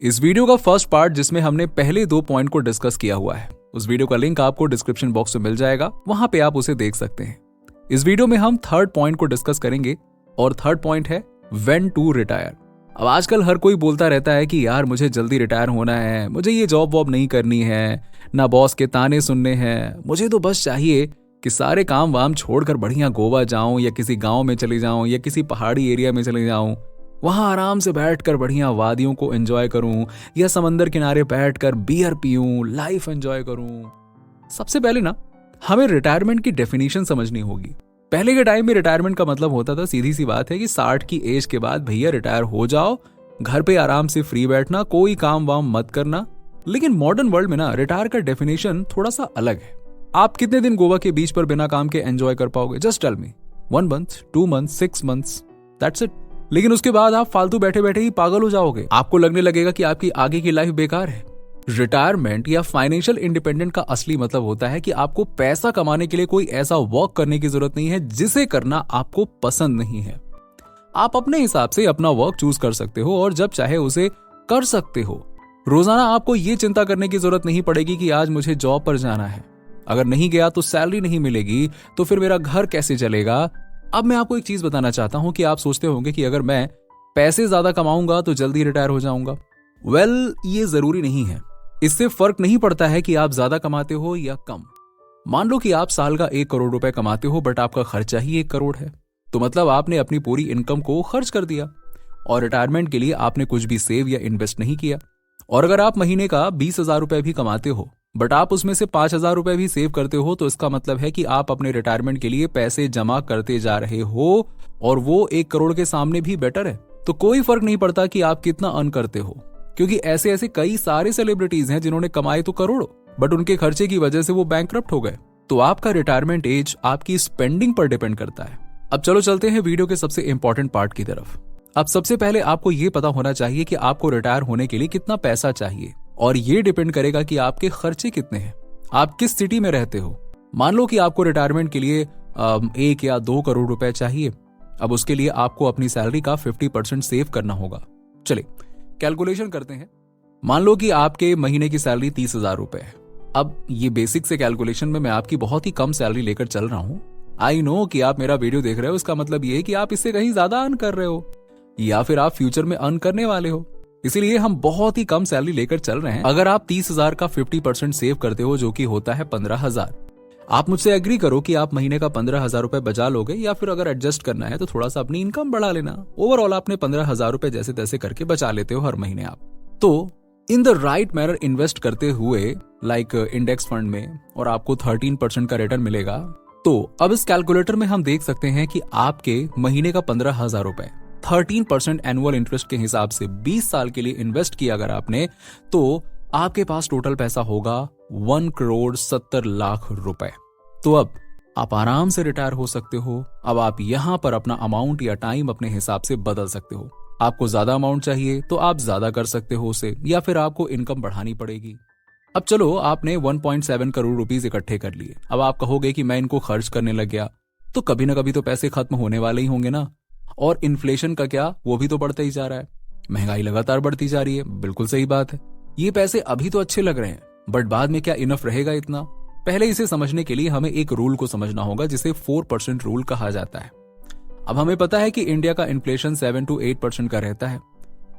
इस वीडियो का first part जिसमें हमने पहले 2 पॉइंट को डिस्कस किया हुआ है, उस वीडियो का लिंक आपको डिस्क्रिप्शन बॉक्स में मिल जाएगा, वहां पे आप उसे देख सकते हैं। इस वीडियो में हम थर्ड पॉइंट को डिस्कस करेंगे और थर्ड पॉइंट है व्हेन टू रिटायर। अब आजकल हर कोई बोलता रहता है कि यार मुझे जल्दी रिटायर होना है, मुझे ये जॉब वॉब नहीं करनी है, ना बॉस के ताने सुनने हैं, मुझे तो बस चाहिए कि सारे काम वाम छोड़कर बढ़िया गोवा जाऊं या किसी गांव में चले जाऊं या किसी पहाड़ी एरिया में चले जाऊं, वहां आराम से बैठकर बढ़िया वादियों को एंजॉय करूं या समंदर किनारे बैठकर बियर पीऊं, लाइफ एंजॉय करूं। सबसे पहले ना हमें रिटायरमेंट की डेफिनेशन समझनी होगी। पहले के टाइम में रिटायरमेंट का मतलब होता था, सीधी सी बात है कि 60 की एज के बाद भैया रिटायर हो जाओ, घर पे आराम से फ्री बैठना, कोई काम वाम मत करना। लेकिन मॉडर्न वर्ल्ड में ना रिटायर का डेफिनेशन थोड़ा सा अलग है। आप कितने दिन गोवा के बीच पर बिना काम के एंजॉय कर पाओगे? Just tell me. 1 month, 2 month, 6 months, that's it. लेकिन उसके बाद आप फालतू बैठे बैठे ही पागल हो जाओगे, आपको लगने लगेगा कि आपकी आगे की लाइफ बेकार है। रिटायरमेंट या फाइनेंशियल इंडिपेंडेंट का असली मतलब होता है कि आपको पैसा कमाने के लिए कोई ऐसा वर्क करने की जरूरत नहीं है जिसे करना आपको पसंद नहीं है। आप अपने हिसाब से अपना वर्क चूज कर सकते हो और जब चाहे उसे कर सकते हो। रोजाना आपको ये चिंता करने की जरूरत नहीं पड़ेगी कि आज मुझे जॉब पर जाना है, अगर नहीं गया तो सैलरी नहीं मिलेगी, तो फिर मेरा घर कैसे चलेगा। अब मैं आपको एक चीज बताना चाहता हूं कि आप सोचते होंगे कि अगर मैं पैसे ज्यादा कमाऊंगा तो जल्दी रिटायर हो जाऊंगा। वेल, ये जरूरी नहीं है। इससे फर्क नहीं पड़ता है कि आप ज्यादा कमाते हो या कम। मान लो कि आप साल का 1 करोड़ रुपए कमाते हो बट आपका खर्चा ही 1 करोड़ है, तो मतलब आपने अपनी पूरी इनकम को खर्च कर दिया और रिटायरमेंट के लिए आपने कुछ भी सेव या इन्वेस्ट नहीं किया। और अगर आप महीने का 20,000 रुपए भी कमाते हो बट आप उसमें से 5,000 रुपए भी सेव करते हो, तो इसका मतलब है कि आप अपने रिटायरमेंट के लिए पैसे जमा करते जा रहे हो और वो 1 करोड़ के सामने भी बेटर है। तो कोई फर्क नहीं पड़ता कि आप कितना अर्न करते हो, क्योंकि ऐसे ऐसे कई सारे सेलिब्रिटीज हैं जिन्होंने कमाए तो करोड़ों बट उनके खर्चे की वजह से वो बैंकक्रप्ट हो गए। तो आपका रिटायरमेंट एज आपकी स्पेंडिंग पर डिपेंड करता है। अब चलो चलते हैं वीडियो के सबसे इंपॉर्टेंट पार्ट की तरफ। अब सबसे पहले आपको ये पता होना चाहिए कि आपको रिटायर होने के लिए कितना पैसा चाहिए, और ये डिपेंड करेगा कि आपके खर्चे कितने हैं, आप किस सिटी में रहते हो। मान लो कि आपको रिटायरमेंट के लिए 1 या 2 करोड़ रुपए चाहिए। अब उसके लिए आपको अपनी सैलरी का 50% सेव करना होगा। चलिए कैलकुलेशन करते हैं। मान लो कि आपके महीने की सैलरी 30,000 रुपए है। अब ये बेसिक से कैलकुलेशन में मैं आपकी बहुत ही कम सैलरी लेकर चल रहा हूं। आई नो कि आप मेरा वीडियो देख रहे हो, इसका मतलब ये है कि आप इससे कहीं ज्यादा अर्न कर रहे हो या फिर आप फ्यूचर में अर्न करने वाले हो, इसीलिए हम बहुत ही कम सैलरी लेकर चल रहे हैं। अगर आप 30,000 का 50% सेव करते हो जो कि होता है 15,000, आप मुझसे एग्री करो कि आप महीने का 15,000 रुपए बचा लोगे, या फिर अगर एडजस्ट करना है तो थोड़ा सा अपनी इनकम बढ़ा लेना। ओवरऑल आपने 15,000 रुपए जैसे तैसे करके बचा लेते हो हर महीने आप। तो in the right manner invest करते हुए लाइक इंडेक्स फंड में, और आपको 13% का रिटर्न मिलेगा। तो अब इस कैलकुलेटर में हम देख सकते हैं कि आपके महीने का 15,000 रुपए 13% एनुअल इंटरेस्ट के हिसाब से 20 साल के लिए इन्वेस्ट किया अगर आपने, तो आपके पास टोटल पैसा होगा 1 करोड़ 70 लाख रुपए। तो अब आप आराम से रिटायर हो सकते हो। अब आप यहां पर अपना अमाउंट या टाइम अपने हिसाब से बदल सकते हो। आपको ज्यादा अमाउंट चाहिए तो आप ज्यादा कर सकते हो उसे, या फिर आपको इनकम बढ़ानी पड़ेगी। अब चलो आपने 1.7 करोड़ रुपीस इकट्ठे कर लिए। अब आप कहोगे कि मैं इनको खर्च करने लग गया, तो कभी ना कभी तो पैसे खत्म होने वाले ही होंगे ना। और इन्फ्लेशन का क्या, वो भी तो बढ़ता ही जा रहा है, महंगाई लगातार बढ़ती जा रही है। बिल्कुल सही बात है। ये पैसे अभी तो अच्छे लग रहे हैं बट बाद में क्या इनफ रहेगा इतना? पहले इसे समझने के लिए हमें एक रूल को समझना होगा जिसे 4% रूल कहा जाता है। अब हमें पता है कि इंडिया का इन्फ्लेशन 7 to 8% का रहता है।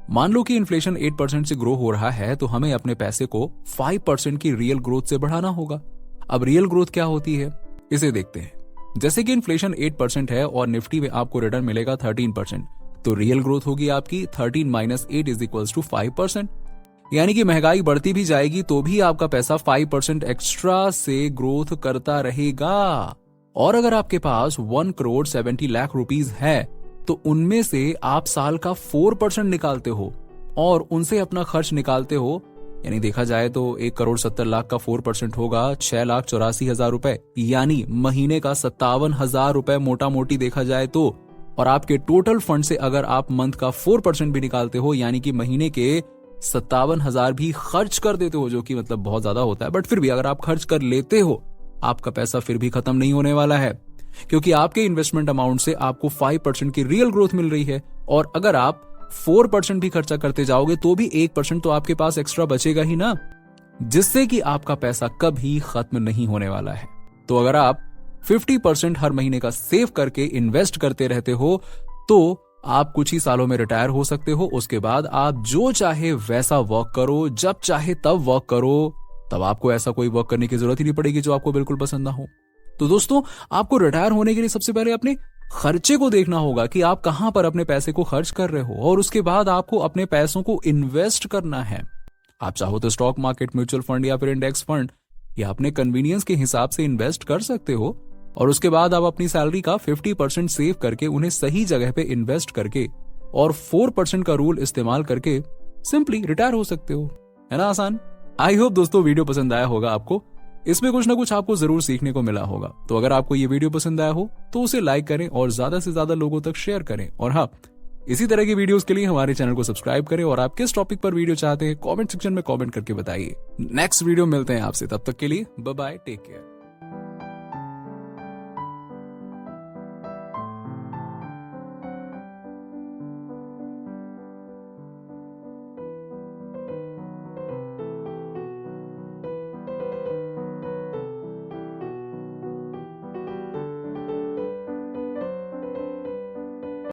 मान लो कि इन्फ्लेशन 8% से ग्रो हो रहा है, तो हमें अपने पैसे को 5% की रियल ग्रोथ से बढ़ाना होगा। अब रियल ग्रोथ क्या होती है, इसे देखते हैं। जैसे कि इन्फ्लेशन 8% है और निफ्टी में आपको रिटर्न मिलेगा 13%, तो रियल ग्रोथ होगी आपकी 13 - 8 = 5%। यानी कि महंगाई बढ़ती भी जाएगी तो भी आपका पैसा 5% एक्स्ट्रा से ग्रोथ करता रहेगा। और अगर आपके पास 1 करोड़ 70 लाख रुपीस है, तो उनमें से आप साल का 4% निकालते हो और उनसे अपना खर्च निकालते हो। यानी देखा जाए तो 1 करोड़ 70 लाख का 4% होगा 6,84,000 रुपए, यानी महीने का 57,000 रुपए मोटा मोटी देखा जाए तो। और आपके टोटल फंड से अगर आप मंथ का 4% भी निकालते हो, यानी कि महीने के 57,000 भी खर्च कर देते हो, जो कि मतलब बहुत ज्यादा होता है, बट फिर भी अगर आप खर्च कर लेते हो, आपका पैसा फिर भी खत्म नहीं होने वाला है, क्योंकि आपके इन्वेस्टमेंट अमाउंट से आपको 5% की रियल ग्रोथ मिल रही है। और अगर आप 4% भी खर्चा करते जाओगे तो भी 1% तो आपके पास एक्स्ट्रा बचेगा ही ना, जिससे कि आपका पैसा कभी खत्म नहीं होने वाला है। तो अगर आप 50% हर महीने का सेव करके इन्वेस्ट करते रहते हो तो आप कुछ ही सालों में रिटायर हो सकते हो। उसके बाद आप जो चाहे वैसा वर्क करो, जब चाहे तब वर्क करो, तब आपको ऐसा कोई वर्क करने की जरूरत ही नहीं पड़ेगी जो आपको बिल्कुल पसंद ना हो। तो दोस्तों, आपको रिटायर होने के लिए सबसे पहले अपने खर्चे को देखना होगा कि आप कहां पर अपने पैसे को खर्च कर रहे हो, और उसके बाद आपको अपने पैसों को इन्वेस्ट करना है। आप चाहो तो स्टॉक मार्केट, म्यूचुअल फंड या फिर इंडेक्स फंड या अपने कन्वीनियंस के हिसाब से इन्वेस्ट कर सकते हो, और उसके बाद आप अपनी सैलरी का 50% सेव करके उन्हें सही जगह पे इन्वेस्ट करके और 4% का रूल इस्तेमाल करके सिंपली रिटायर हो सकते हो। है ना आसान? आई होप दोस्तों वीडियो पसंद आया होगा आपको, इसमें कुछ ना कुछ आपको जरूर सीखने को मिला होगा। तो अगर आपको ये वीडियो पसंद आया हो तो उसे लाइक करें और ज्यादा से ज्यादा लोगों तक शेयर करें। और हाँ, इसी तरह की वीडियोस के लिए हमारे चैनल को सब्सक्राइब करें, और आप किस टॉपिक पर वीडियो चाहते हैं कमेंट सेक्शन में कमेंट करके बताइए। नेक्स्ट वीडियो मिलते हैं आपसे, तब तक के लिए बाय बाय, टेक केयर।